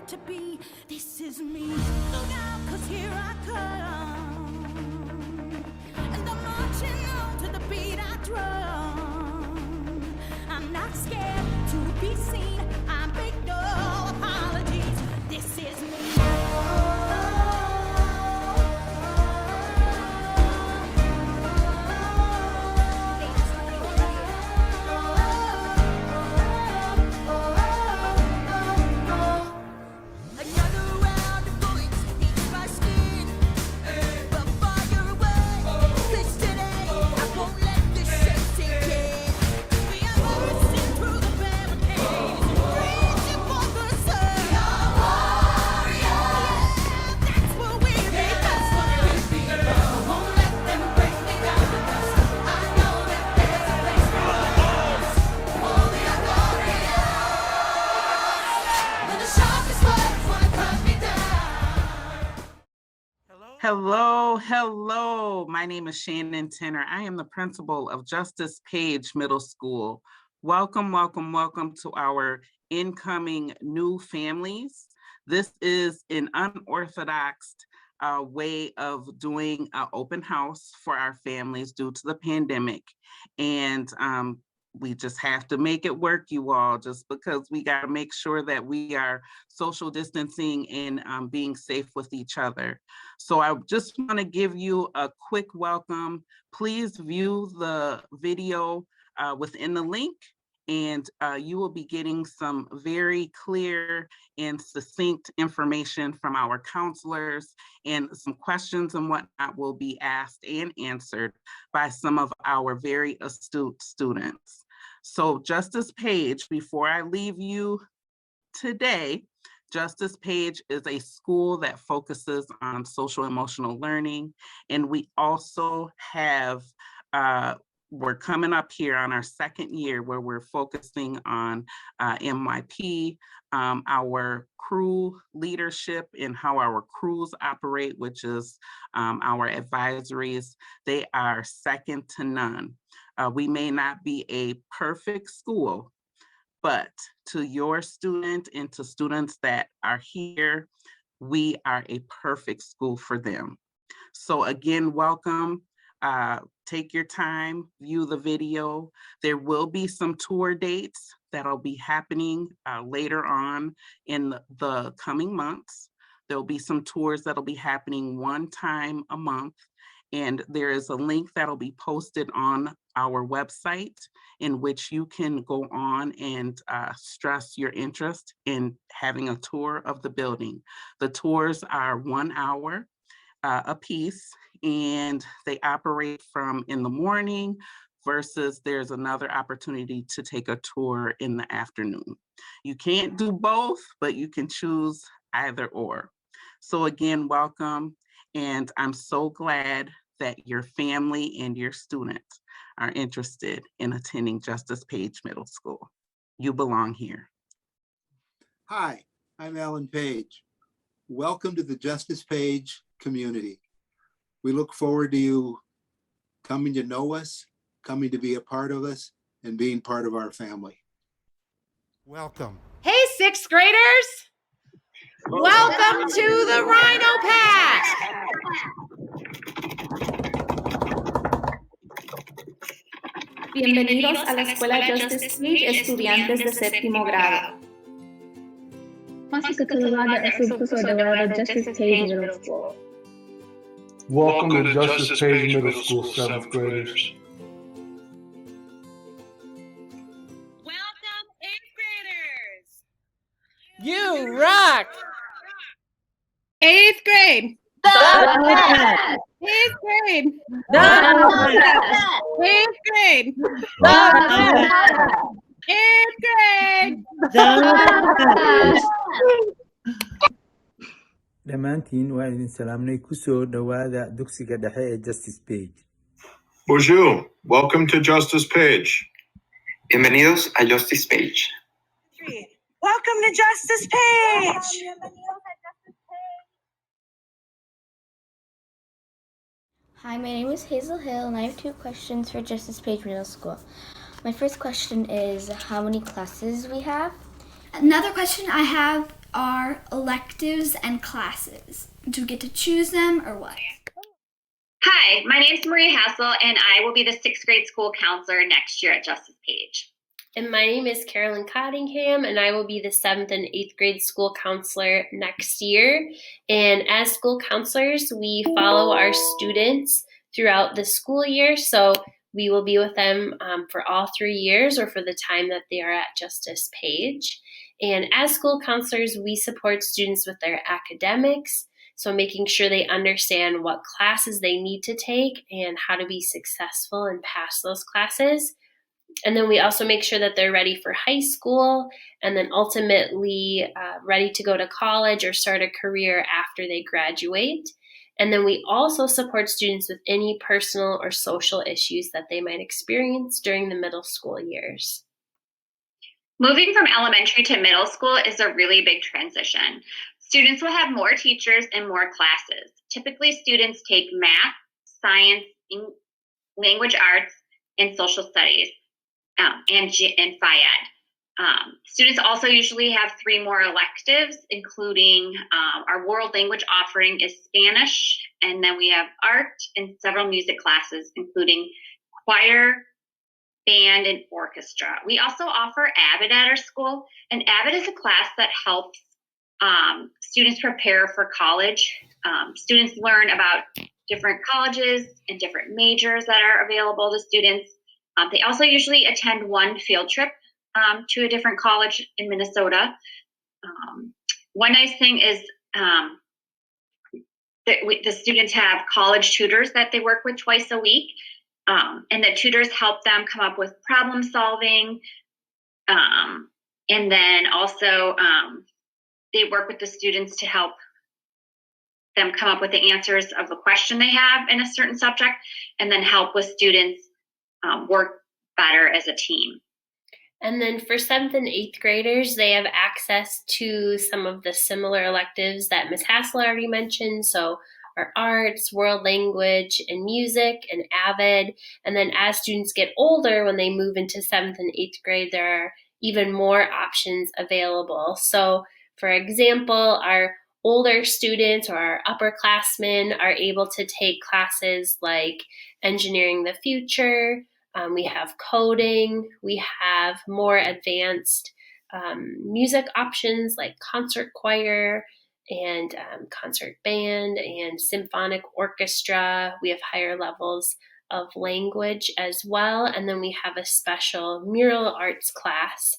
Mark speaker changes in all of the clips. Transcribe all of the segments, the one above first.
Speaker 1: meant to be. This is me. Look out, 'cause here I come. And I'm marching on to the beat I drum. I'm not scared to be seen. I make no apologies. This is me.
Speaker 2: Hello. My name is Shannon Tenner. I am the principal of Justice Page Middle School. Welcome to our incoming new families. This is an unorthodox way of doing an open house for our families due to the pandemic. And we just have to make it work, you all, just because we got to make sure that we are social distancing and being safe with each other. So I just want to give you a quick welcome. Please view the video within the link, and you will be getting some very clear and succinct information from our counselors, and some questions and whatnot will be asked and answered by some of our very astute students. So Justice Page, before I leave you today, Justice Page is a school that focuses on social emotional learning. And we also have, we're coming up here on our second year where we're focusing on MYP, our crew leadership and how our crews operate, which is our advisories. They are second to none. We may not be a perfect school, but to your student and to students that are here, we are a perfect school for them. So again, welcome. Take your time, view the video. There will be some tour dates that'll be happening later on in the coming months. There'll be some tours that'll be happening one time a month. And there is a link that'll be posted on our website in which you can go on and stress your interest in having a tour of the building. The tours are 1 hour a piece, and they operate from in the morning versus there's another opportunity to take a tour in the afternoon. You can't do both, but you can choose either or. So again, welcome. And I'm so glad that your family and your students are interested in attending Justice Page Middle School. You belong here.
Speaker 3: Hi, I'm Alan Page. Welcome to the Justice Page community. We look forward to you coming to know us, coming to be a part of us, and being part of our family.
Speaker 4: Welcome.
Speaker 5: Hey, sixth graders. Welcome to the Rhino Pack.
Speaker 6: Bienvenidos a la Escuela Justice Page, estudiantes de séptimo grado.
Speaker 7: Welcome
Speaker 8: to Justice Page Middle School, 7th graders.
Speaker 9: Welcome, 8th graders.
Speaker 5: You rock.
Speaker 6: 8th grade.
Speaker 5: The
Speaker 6: 8th grade.
Speaker 5: The
Speaker 6: 8th grade.
Speaker 5: The
Speaker 6: 8th grade.
Speaker 10: dhammaantiin waa idin salaamnay ku soo dhowaada dugsiga dhexe ee Justice Page.
Speaker 11: Bonjour, welcome to Justice Page.
Speaker 12: Bienvenidos a Justice Page.
Speaker 9: Welcome to Justice Page.
Speaker 7: Hi, my name is Hazel Hill, and I have 2 questions for Justice Page Middle School. My first question is how many classes we have.
Speaker 13: Another question I have are electives and classes? Do we get to choose them or what?
Speaker 14: Hi, my name is Marie Hassel, and I will be the 6th grade school counselor next year at Justice Page.
Speaker 15: And my name is Carolyn Cottingham, and I will be the 7th and 8th grade school counselor next year. And as school counselors, we follow our students throughout the school year. So we will be with them for all 3 years or for the time that they are at Justice Page. And as school counselors, we support students with their academics. So making sure they understand what classes they need to take and how to be successful and pass those classes. And then we also make sure that they're ready for high school and then ultimately ready to go to college or start a career after they graduate. And then we also support students with any personal or social issues that they might experience during the middle school years.
Speaker 14: Moving from elementary to middle school is a really big transition. Students will have more teachers and more classes. Typically, students take math, science, language arts, and social studies. And Phi Ed. Students also usually have 3 more electives, including our world language offering is Spanish, and then we have art and several music classes, including choir, band, and orchestra. We also offer AVID at our school, and AVID is a class that helps students prepare for college. Students learn about different colleges and different majors that are available to students. They also usually attend one field trip to a different college in Minnesota. One nice thing is that the students have college tutors that they work with twice a week, and the tutors help them come up with problem solving. And then also they work with the students to help them come up with the answers of the question they have in a certain subject, and then help with students work better as a team.
Speaker 15: And then for 7th and 8th graders, they have access to some of the similar electives that Ms. Hassel already mentioned. So our arts, world language, and music, and AVID. And then as students get older, when they move into 7th and 8th grade, there are even more options available. So for example, our older students or our upperclassmen are able to take classes like Engineering the Future. We have coding. We have more advanced music options like concert choir and concert band and symphonic orchestra. We have higher levels of language as well. And then we have a special mural arts class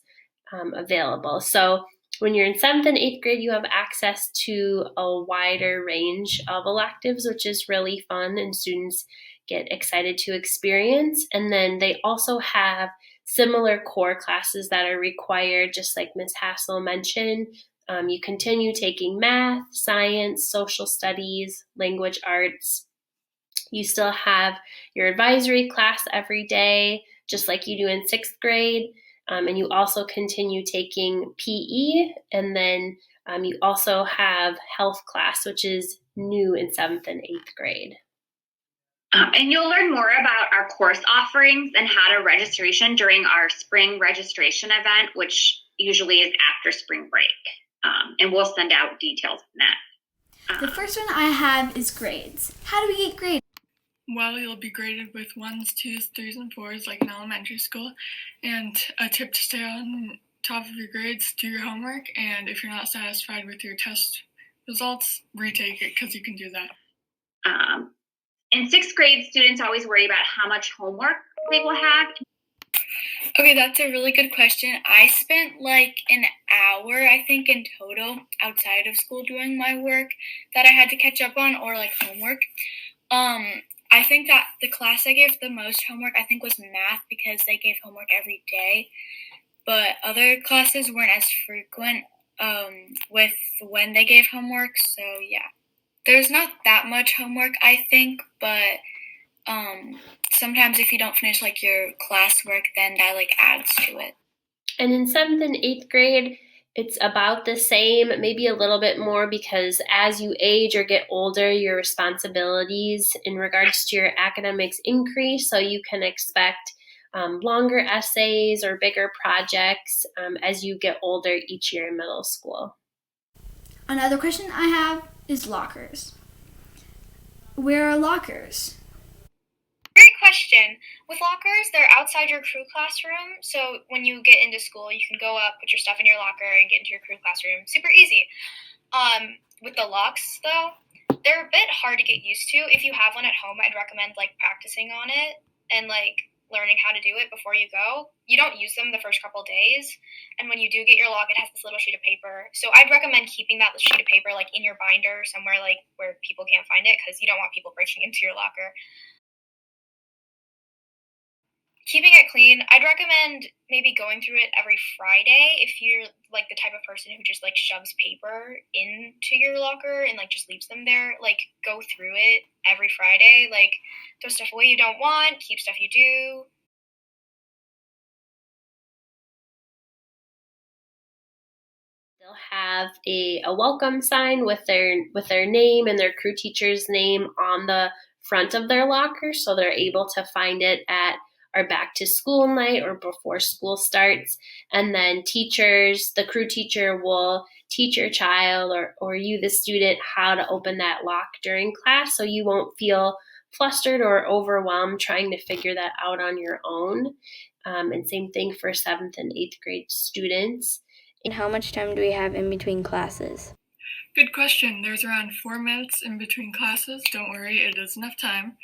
Speaker 15: available. So when you're in 7th and 8th grade, you have access to a wider range of electives, which is really fun and students get excited to experience. And then they also have similar core classes that are required, just like Ms. Hassel mentioned. You continue taking math, science, social studies, language arts. You still have your advisory class every day, just like you do in 6th grade. And you also continue taking PE, and then you also have health class, which is new in 7th and 8th grade.
Speaker 14: And you'll learn more about our course offerings and how to registration during our spring registration event, which usually is after spring break. And we'll send out details on that.
Speaker 13: The first one I have is grades. How do we get grades?
Speaker 16: Well, you'll be graded with 1s, 2s, 3s, and 4s like in elementary school. And a tip to stay on top of your grades, do your homework. And if you're not satisfied with your test results, retake it because you can do that.
Speaker 14: In 6th grade, students always worry about how much homework they will have.
Speaker 17: Okay, that's a really good question. I spent like an hour, I think, in total outside of school doing my work that I had to catch up on, or like homework. I think that the class I gave the most homework, I think, was math, because they gave homework every day. But other classes weren't as frequent with when they gave homework. So yeah, there's not that much homework, I think, but sometimes if you don't finish like your classwork, then that like adds to it.
Speaker 15: And in 7th and 8th grade, it's about the same, maybe a little bit more, because as you age or get older, your responsibilities in regards to your academics increase. So you can expect longer essays or bigger projects as you get older each year in middle school.
Speaker 13: Another question I have is lockers. Where are lockers?
Speaker 17: Great question. With lockers, they're outside your crew classroom. So when you get into school, you can go up, put your stuff in your locker, and get into your crew classroom. Super easy. With the locks, though, they're a bit hard to get used to. If you have one at home, I'd recommend practicing on it and learning how to do it before you go. You don't use them the first couple days, and when you do get your lock, it has this little sheet of paper. So I'd recommend keeping that sheet of paper in your binder somewhere where people can't find it, because you don't want people breaking into your locker. Keeping it clean, I'd recommend maybe going through it every Friday if you're the type of person who just shoves paper into your locker and just leaves them there. Go through it every Friday. Throw stuff away you don't want, keep stuff you do.
Speaker 15: They'll have a welcome sign with their name and their crew teacher's name on the front of their locker, so they're able to find it at our back to school night or before school starts. And then the crew teacher will teach your child or you, the student, how to open that lock during class, so you won't feel flustered or overwhelmed trying to figure that out on your own. And same thing for 7th and 8th grade students.
Speaker 7: And how much time do we have in between classes?
Speaker 16: Good question. There's around 4 minutes in between classes. Don't worry, it is enough time.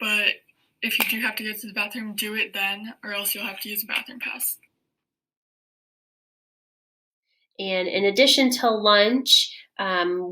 Speaker 16: But if you do have to go to the bathroom, do it then, or else you'll have to use a bathroom pass.
Speaker 15: And in addition to lunch,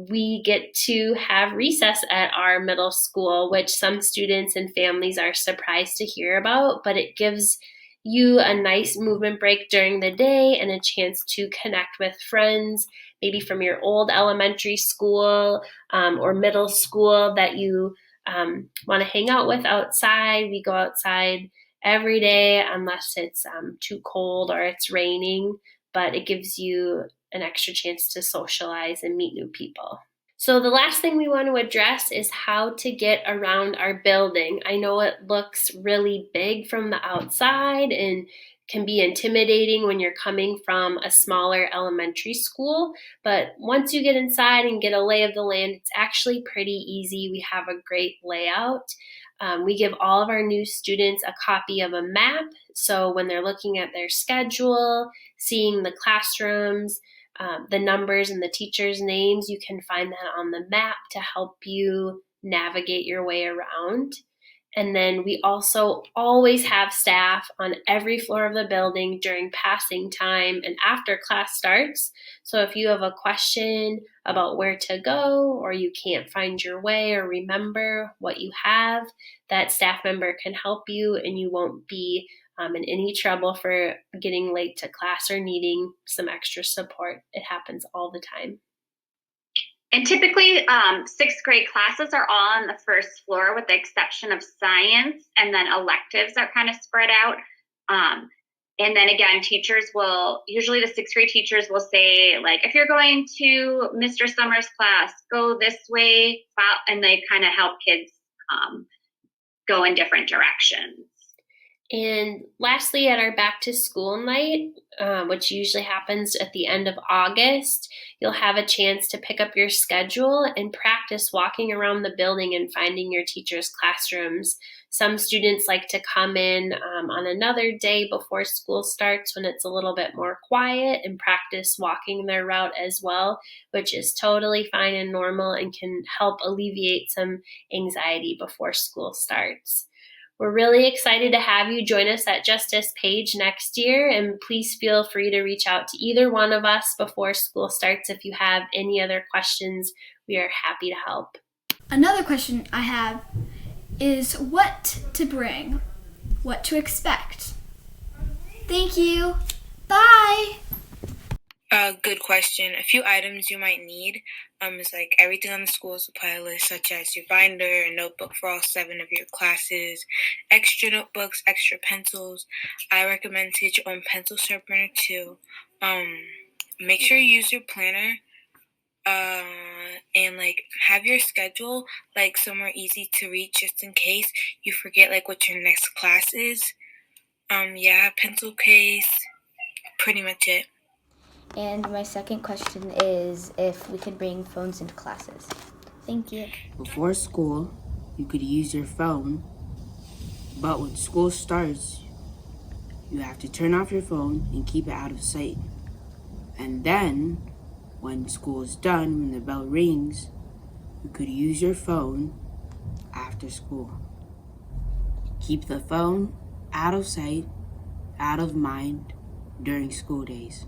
Speaker 15: we get to have recess at our middle school, which some students and families are surprised to hear about, but it gives you a nice movement break during the day and a chance to connect with friends, maybe from your old elementary school or middle school that you want to hang out with outside. We go outside every day unless it's too cold or it's raining, but it gives you an extra chance to socialize and meet new people. So the last thing we want to address is how to get around our building. I know it looks really big from the outside and can be intimidating when you're coming from a smaller elementary school, but once you get inside and get a lay of the land, it's actually pretty easy. We have a great layout. We give all of our new students a copy of a map, so when they're looking at their schedule, seeing the classrooms, the numbers and the teachers' names, you can find that on the map to help you navigate your way around. And then we also always have staff on every floor of the building during passing time and after class starts. So if you have a question about where to go, or you can't find your way or remember what you have, that staff member can help you and you won't be in any trouble for getting late to class or needing some extra support. It happens all the time.
Speaker 14: And typically, 6th grade classes are all on the first floor with the exception of science, and then electives are kind of spread out. And then again, usually the 6th grade teachers will say, if you're going to Mr. Summers' class, go this way, and they kind of help kids go in different directions.
Speaker 15: And lastly, at our back to school night, which usually happens at the end of August, you'll have a chance to pick up your schedule and practice walking around the building and finding your teachers' classrooms. Some students like to come in on another day before school starts when it's a little bit more quiet and practice walking their route as well, which is totally fine and normal and can help alleviate some anxiety before school starts. We're really excited to have you join us at Justice Page next year, and please feel free to reach out to either one of us before school starts if you have any other questions. We are happy to help.
Speaker 13: Another question I have is what to bring, what to expect. Thank you. Bye.
Speaker 18: Good question. A few items you might need is everything on the school supply list, such as your binder and notebook for all 7 of your classes, extra notebooks, extra pencils. I recommend to get your own pencil sharpener too. Make sure you use your planner and have your schedule somewhere easy to reach just in case you forget what your next class is. Pencil case, pretty much it.
Speaker 7: And my second question is if we could bring phones into classes. Thank you.
Speaker 19: Before school, you could use your phone, but when school starts, you have to turn off your phone and keep it out of sight. And then, when school is done, when the bell rings, you could use your phone after school. Keep the phone out of sight, out of mind during school days.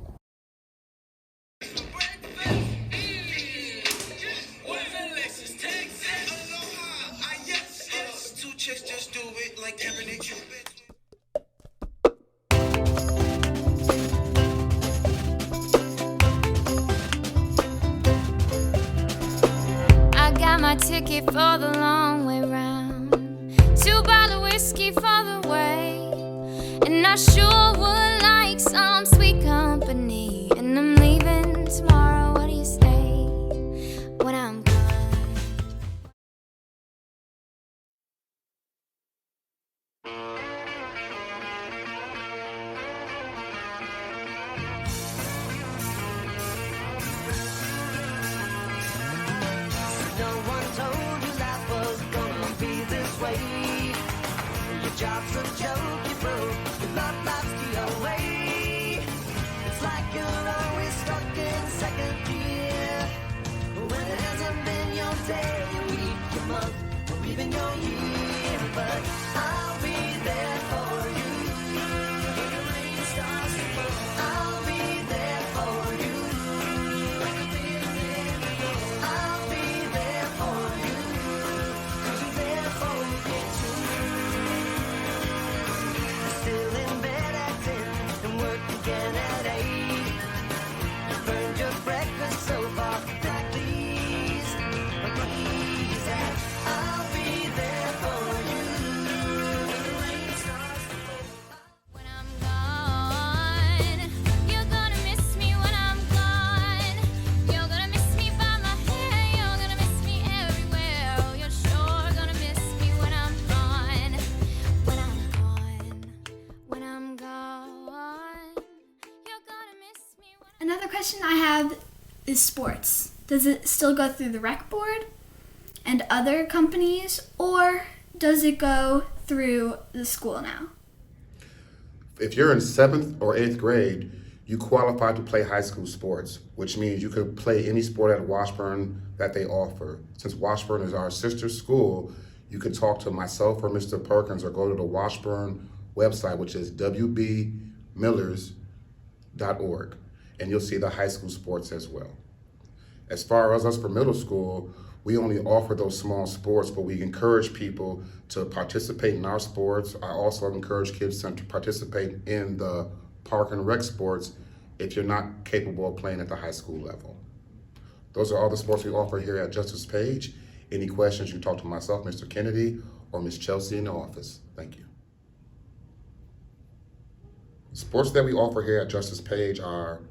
Speaker 1: I got my ticket for the long way round, 2 bottles of whiskey for the way, and I sure would like some sweet company. And I'm leaving tomorrow. What do you say when I'm gone?
Speaker 20: No one told you life was gonna be this way. Your job's a joke, you broke. Your love life's the away. It's like you're always stuck in second gear. When it hasn't been your day, your week, your month, or even your year. But I'll be there for you. When the rain starts to fall, I'll be there for you. I'll be there for you. 'Cause you're there for me too. You're still in bed at 10 and work again at 8. You burned your breakfast so far. Please, please, I'll be there for you. When the rain starts to fall.
Speaker 1: When I'm gone, you're gonna miss me when I'm gone. You're gonna miss me by my hair. You're gonna miss me everywhere. Oh, you're sure gonna miss me when I'm gone. When I'm gone, when I'm gone, you're gonna miss me when
Speaker 13: Another question I have is sports. Does it still go through the rec board and other companies, or does it go through the school now?
Speaker 21: If you're in 7th or 8th grade, you qualify to play high school sports, which means you could play any sport at Washburn that they offer. Since Washburn is our sister school, you could talk to myself or Mr. Perkins or go to the Washburn website, which is wbmillers.org, and you'll see the high school sports as well. As far as us for middle school, we only offer those small sports, but we encourage people to participate in our sports. I also encourage kids to participate in the park and rec sports if you're not capable of playing at the high school level. Those are all the sports we offer here at Justice Page. Any questions, you talk to myself, Mr. Kennedy, or Ms. Chelsea in the office. Thank you. Sports that we offer here at Justice Page are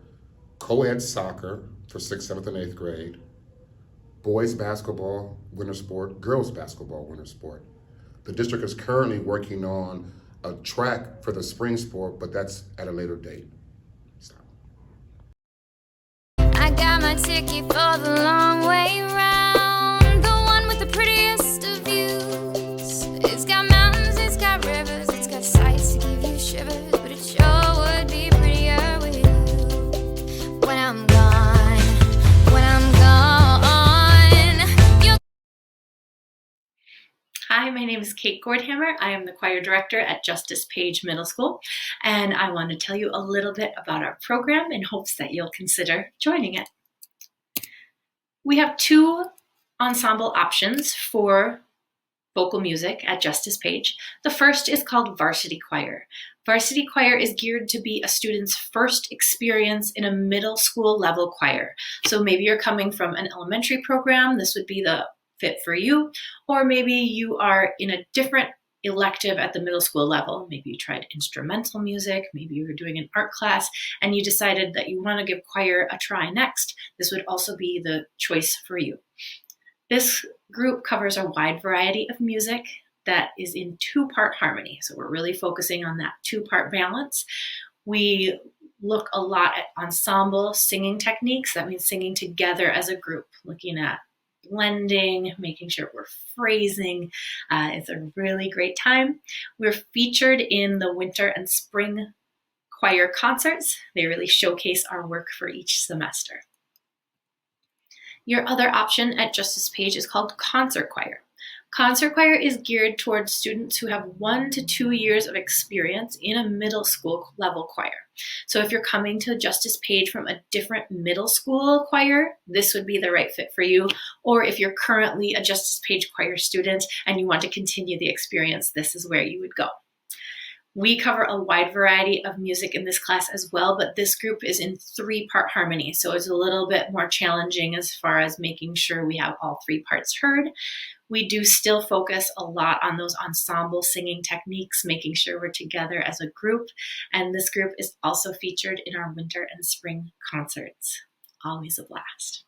Speaker 21: co-ed soccer for 6th, 7th, and 8th grade, boys basketball, winter sport, girls basketball, winter sport. The district is currently working on a track for the spring sport, but that's at a later date.
Speaker 1: I got my ticket for the long way round, the one with the prettiest of views. It's got mountains, it's got rivers, it's got sights to give you shivers, but it sure would be prettier with you. When I'm gone, when I'm gone, you're...
Speaker 22: Hi, my name is Kate Gordhammer. I am the choir director at Justice Page Middle School, and I want to tell you a little bit about our program in hopes that you'll consider joining it. We have 2 ensemble options for vocal music at Justice Page. The first is called Varsity Choir. Varsity Choir is geared to be a student's first experience in a middle school level choir. So maybe you're coming from an elementary program, this would be the fit for you, or maybe you are in a different elective at the middle school level. Maybe you tried instrumental music, maybe you were doing an art class, and you decided that you want to give choir a try next. This would also be the choice for you. This group covers a wide variety of music that is in 2-part harmony. So we're really focusing on that 2-part balance. We look a lot at ensemble singing techniques. That means singing together as a group, looking at blending, making sure we're phrasing. It's a really great time. We're featured in the winter and spring choir concerts. They really showcase our work for each semester. Your other option at Justice Page is called concert choir. Concert choir is geared towards students who have 1 to 2 years of experience in a middle school level choir. So if you're coming to Justice Page from a different middle school choir, this would be the right fit for you. Or if you're currently a Justice Page choir student and you want to continue the experience, this is where you would go. We cover a wide variety of music in this class as well, but this group is in 3-part harmony, so it's a little bit more challenging as far as making sure we have all 3 parts heard. We do still focus a lot on those ensemble singing techniques, making sure we're together as a group, and this group is also featured in our winter and spring concerts. Always a blast.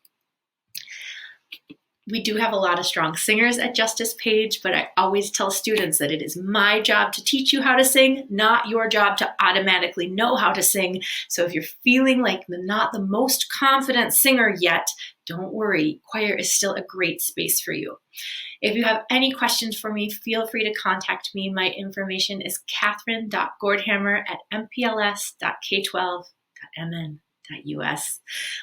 Speaker 22: We do have a lot of strong singers at Justice Page, but I always tell students that it is my job to teach you how to sing, not your job to automatically know how to sing. So if you're feeling like not the most confident singer yet, don't worry, choir is still a great space for you. If you have any questions for me, feel free to contact me. My information is catherine.gordhammer@mpls.k12.mn.us.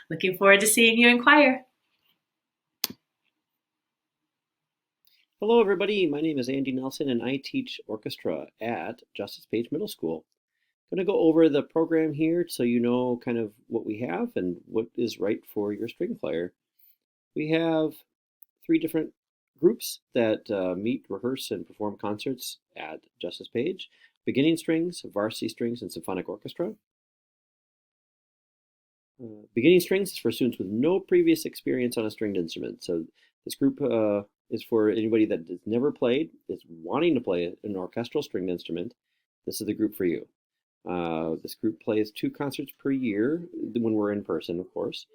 Speaker 22: Looking forward to seeing you in choir.
Speaker 2: Hello, everybody. My name is Andy Nelson, and I teach orchestra at Justice Page Middle School. I'm going to go over the program here so you know kind of what we have and what is right for your string player. We have 3 different groups that meet, rehearse, and perform concerts at Justice Page: beginning strings, varsity strings, and symphonic orchestra. Beginning strings is for students with no previous experience on a stringed instrument. So this group is for anybody that has never played, is wanting to play an orchestral stringed instrument. This is the group for you. This group plays 2 concerts per year when we're in person, of course.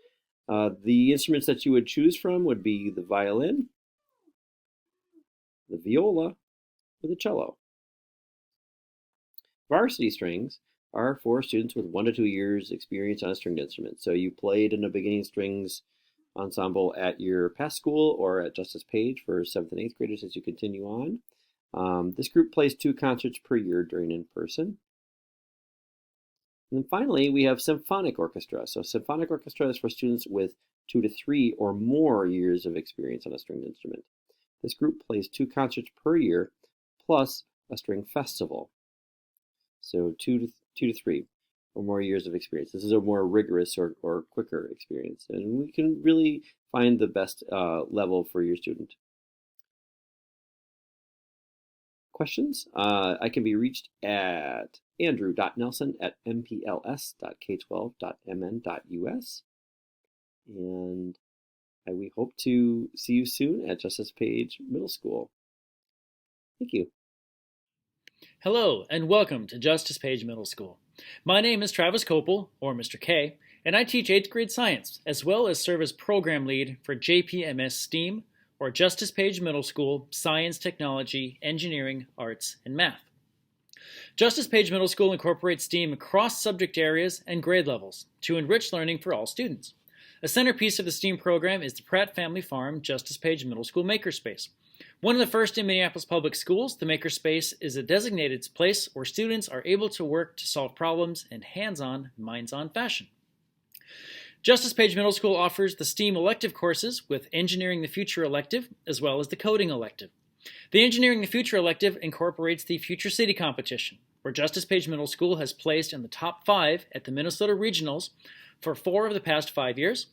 Speaker 2: The instruments that you would choose from would be the violin, the viola, or the cello. Varsity strings are for students with 1 to 2 years experience on a stringed instrument. So you played in a beginning strings ensemble at your past school or at Justice Page for 7th and 8th graders as you continue on. This group plays 2 concerts per year during in-person. And then finally, we have symphonic orchestra. So symphonic orchestra is for students with 2 to 3 or more years of experience on a stringed instrument. This group plays 2 concerts per year plus a string festival. So 2 to 3 or more years of experience. This is a more rigorous or quicker experience, and we can really find the best level for your student. Questions? I can be reached at andrew.nelson@mpls.k12.mn.us, and we hope to see you soon at Justice Page Middle School. Thank you.
Speaker 3: Hello, and welcome to Justice Page Middle School. My name is Travis Kopel, or Mr. K, and I teach 8th grade science, as well as serve as program lead for JPS STEAM, or Justice Page Middle School Science, Technology, Engineering, Arts, and Math. Justice Page Middle School incorporates STEAM across subject areas and grade levels to enrich learning for all students. A centerpiece of the STEAM program is the Pratt Family Farm Justice Page Middle School Makerspace. One of the first in Minneapolis Public Schools, the Makerspace is a designated place where students are able to work to solve problems in hands-on, minds-on fashion. Justice Page Middle School offers the STEAM elective courses with Engineering the Future elective, as well as the Coding elective. The Engineering the Future elective incorporates the Future City competition, where Justice Page Middle School has placed in the top 5 at the Minnesota Regionals for 4 of the past 5 years,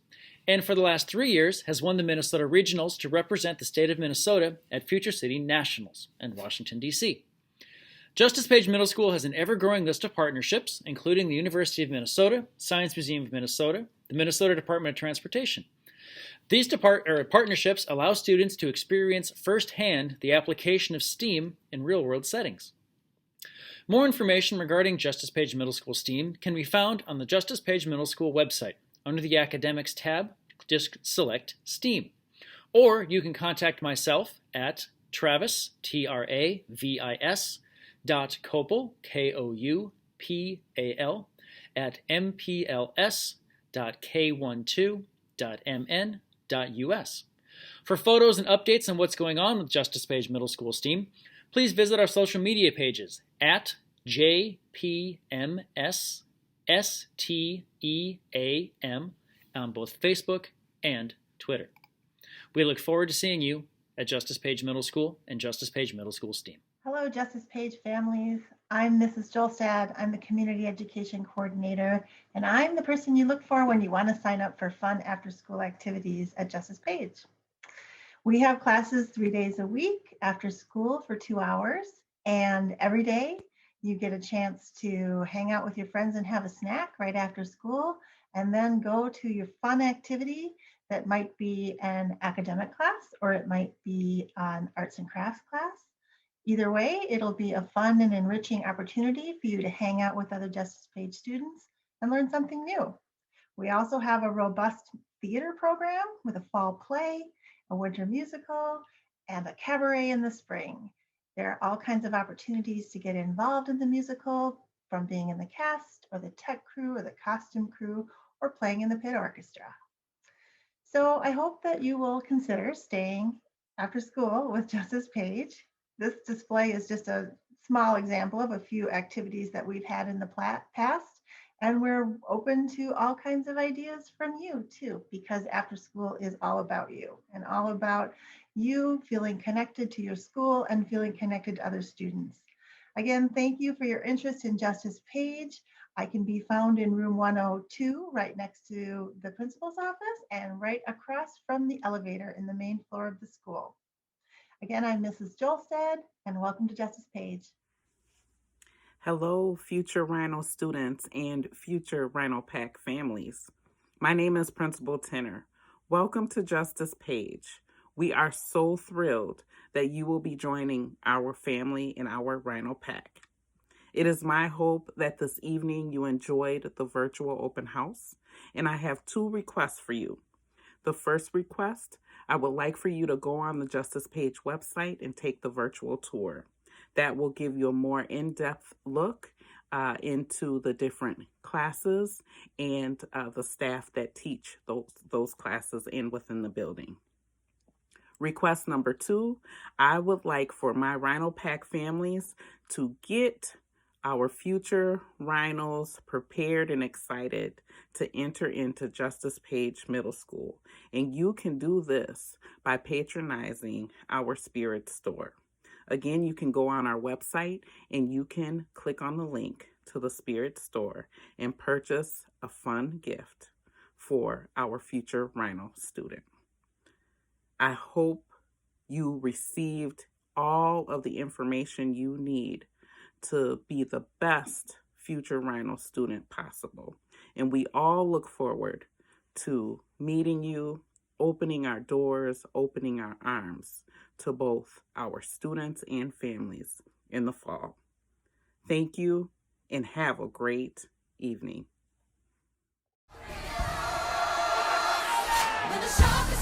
Speaker 3: and for the last 3 years has won the Minnesota Regionals to represent the state of Minnesota at Future City Nationals in Washington, D.C. Justice Page Middle School has an ever-growing list of partnerships, including the University of Minnesota, Science Museum of Minnesota, the Minnesota Department of Transportation. These partnerships allow students to experience firsthand the application of STEAM in real-world settings. More information regarding Justice Page Middle School STEAM can be found on the Justice Page Middle School website. Under the Academics tab, just select STEAM. Or you can contact myself at Travis, Travis, .Kopel, Koupal, at mpls.k12.mn.us. For photos and updates on what's going on with Justice Page Middle School STEAM, please visit our social media pages at JPMSSTEAM on both Facebook and Twitter. We look forward to seeing you at Justice Page Middle School and Justice Page Middle School STEAM.
Speaker 4: Hello, Justice Page families. I'm Mrs. Jolstad. I'm the Community Education Coordinator, and I'm the person you look for when you want to sign up for fun after-school activities at Justice Page. We have classes 3 days a week after school for 2 hours, and every day you get a chance to hang out with your friends and have a snack right after school, and then go to your fun activity that might be an academic class or it might be an arts and crafts class. Either way, it'll be a fun and enriching opportunity for you to hang out with other Justice Page students and learn something new. We also have a robust theater program with a fall play, a winter musical, and a cabaret in the spring. There are all kinds of opportunities to get involved in the musical, from being in the cast or the tech crew or the costume crew or playing in the pit orchestra. So I hope that you will consider staying after school with Justice Page. This display is just a small example of a few activities that we've had in the past, and we're open to all kinds of ideas from you too, because after school is all about you and all about you feeling connected to your school and feeling connected to other students. Again, thank you for your interest in Justice Page. I can be found in room 102, right next to the principal's office and right across from the elevator in the main floor of the school. Again, I'm Mrs. Jolstad, and welcome to Justice Page.
Speaker 8: Hello, future Rhino students and future Rhino Pack families. My name is Principal Tenner. Welcome to Justice Page. We are so thrilled that you will be joining our family in our Rhino Pack. It is my hope that this evening you enjoyed the virtual open house, and I have 2 requests for you. The first request, I would like for you to go on the Justice Page website and take the virtual tour. That will give you a more in-depth look into the different classes and the staff that teach those classes within the building. Request number 2, I would like for my Rhino Pack families to get our future rhinos prepared and excited to enter into Justice Page Middle School. And you can do this by patronizing our Spirit store. Again, you can go on our website and you can click on the link to the Spirit store and purchase a fun gift for our future rhino student. I hope you received all of the information you need to be the best future Rhino student possible. And we all look forward to meeting you, opening our doors, opening our arms to both our students and families in the fall. Thank you and have a great evening.
Speaker 1: When the shark is